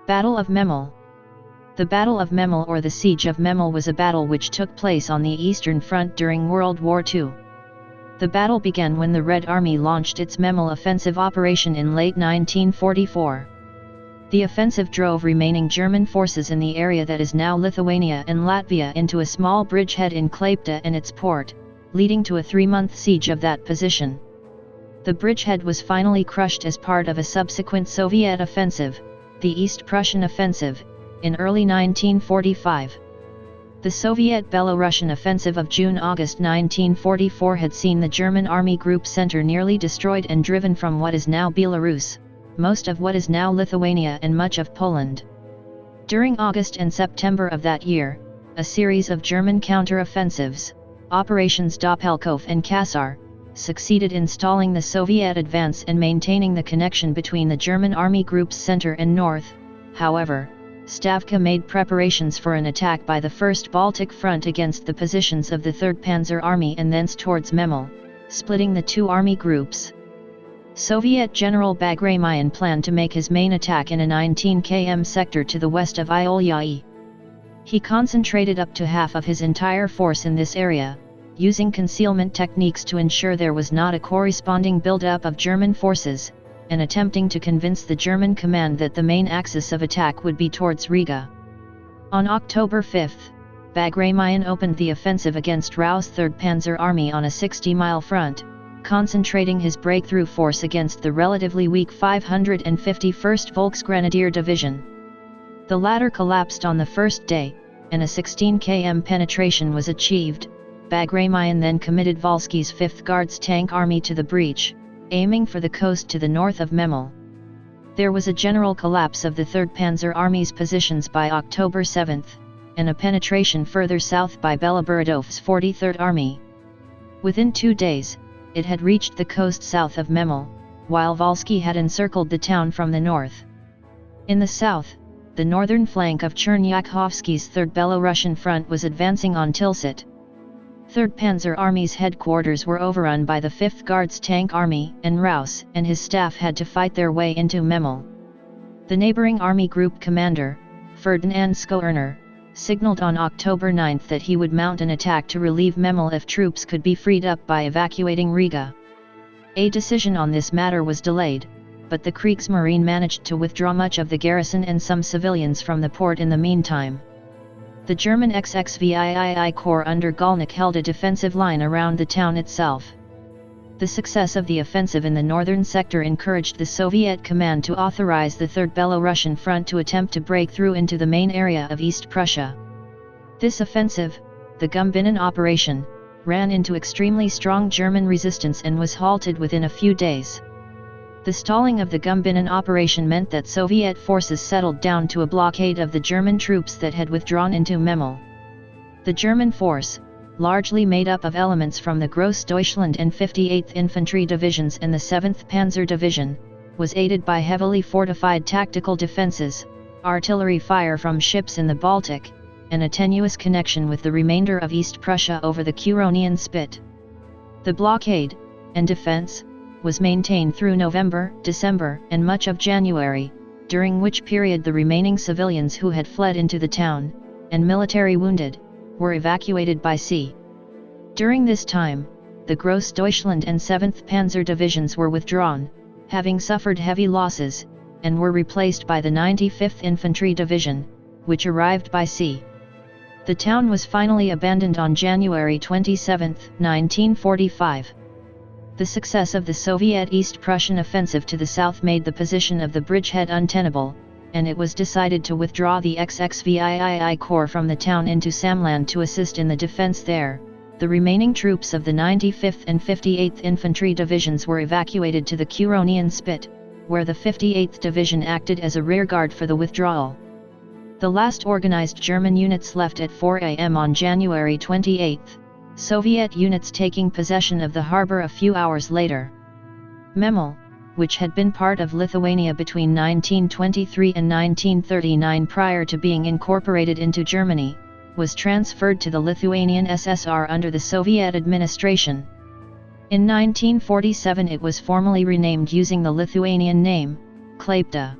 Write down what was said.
Battle of Memel. The Battle of Memel or the Siege of Memel was a battle which took place on the Eastern Front during World War II. The battle began when the Red Army launched its Memel offensive operation in late 1944. The offensive drove remaining German forces in the area that is now Lithuania and Latvia into a small bridgehead in Klaipėda and its port, leading to a 3-month siege of that position. The bridgehead was finally crushed as part of a subsequent Soviet offensive, the East Prussian Offensive, in early 1945. The Soviet-Belarusian offensive of June-August 1944 had seen the German Army Group Center nearly destroyed and driven from what is now Belarus, most of what is now Lithuania and much of Poland. During August and September of that year, a series of German counter-offensives, Operations Doppelkopf and Kassar, succeeded in stalling the Soviet advance and maintaining the connection between the German Army Group's center and north. However, Stavka made preparations for an attack by the First Baltic Front against the positions of the 3rd Panzer Army and thence towards Memel, splitting the two army groups. Soviet General Bagramian planned to make his main attack in a 19 km sector to the west of Iolyai. He concentrated up to half of his entire force in this area, using concealment techniques to ensure there was not a corresponding build-up of German forces, and attempting to convince the German command that the main axis of attack would be towards Riga. On October 5, Bagramian opened the offensive against Rau's 3rd Panzer Army on a 60-mile front, concentrating his breakthrough force against the relatively weak 551st Volksgrenadier Division. The latter collapsed on the first day, and a 16 km penetration was achieved. Bagramian then committed Volsky's 5th Guards Tank Army to the breach, aiming for the coast to the north of Memel. There was a general collapse of the 3rd Panzer Army's positions by October 7, and a penetration further south by Belaburadov's 43rd Army. Within 2 days, it had reached the coast south of Memel, while Volsky had encircled the town from the north. In the south, the northern flank of Chernyakhovsky's 3rd Belarusian front was advancing on Tilsit. 3rd Panzer Army's headquarters were overrun by the 5th Guards Tank Army, and Raus and his staff had to fight their way into Memel. The neighboring army group commander, Ferdinand Schoerner, signaled on October 9 that he would mount an attack to relieve Memel if troops could be freed up by evacuating Riga. A decision on this matter was delayed, but the Kriegsmarine managed to withdraw much of the garrison and some civilians from the port in the meantime. The German XXVII Corps under Galnick held a defensive line around the town itself. The success of the offensive in the northern sector encouraged the Soviet command to authorize the 3rd Belarusian Front to attempt to break through into the main area of East Prussia. This offensive, the Gumbinnen operation, ran into extremely strong German resistance and was halted within a few days. The stalling of the Gumbinnen operation meant that Soviet forces settled down to a blockade of the German troops that had withdrawn into Memel. The German force, largely made up of elements from the Grossdeutschland and 58th Infantry Divisions and the 7th Panzer Division, was aided by heavily fortified tactical defenses, artillery fire from ships in the Baltic, and a tenuous connection with the remainder of East Prussia over the Curonian Spit. The blockade, and defense, was maintained through November, December, and much of January, during which period the remaining civilians who had fled into the town, and military wounded, were evacuated by sea. During this time, the Grossdeutschland and 7th Panzer Divisions were withdrawn, having suffered heavy losses, and were replaced by the 95th Infantry Division, which arrived by sea. The town was finally abandoned on January 27, 1945. The success of the Soviet East Prussian offensive to the south made the position of the bridgehead untenable, and it was decided to withdraw the XXVII Corps from the town into Samland to assist in the defense there. The remaining troops of the 95th and 58th Infantry Divisions were evacuated to the Curonian Spit, where the 58th Division acted as a rearguard for the withdrawal. The last organized German units left at 4 a.m. on January 28, Soviet units taking possession of the harbor a few hours later. Memel, which had been part of Lithuania between 1923 and 1939 prior to being incorporated into Germany, was transferred to the Lithuanian SSR under the Soviet administration. In 1947 it was formally renamed using the Lithuanian name, Klaipėda.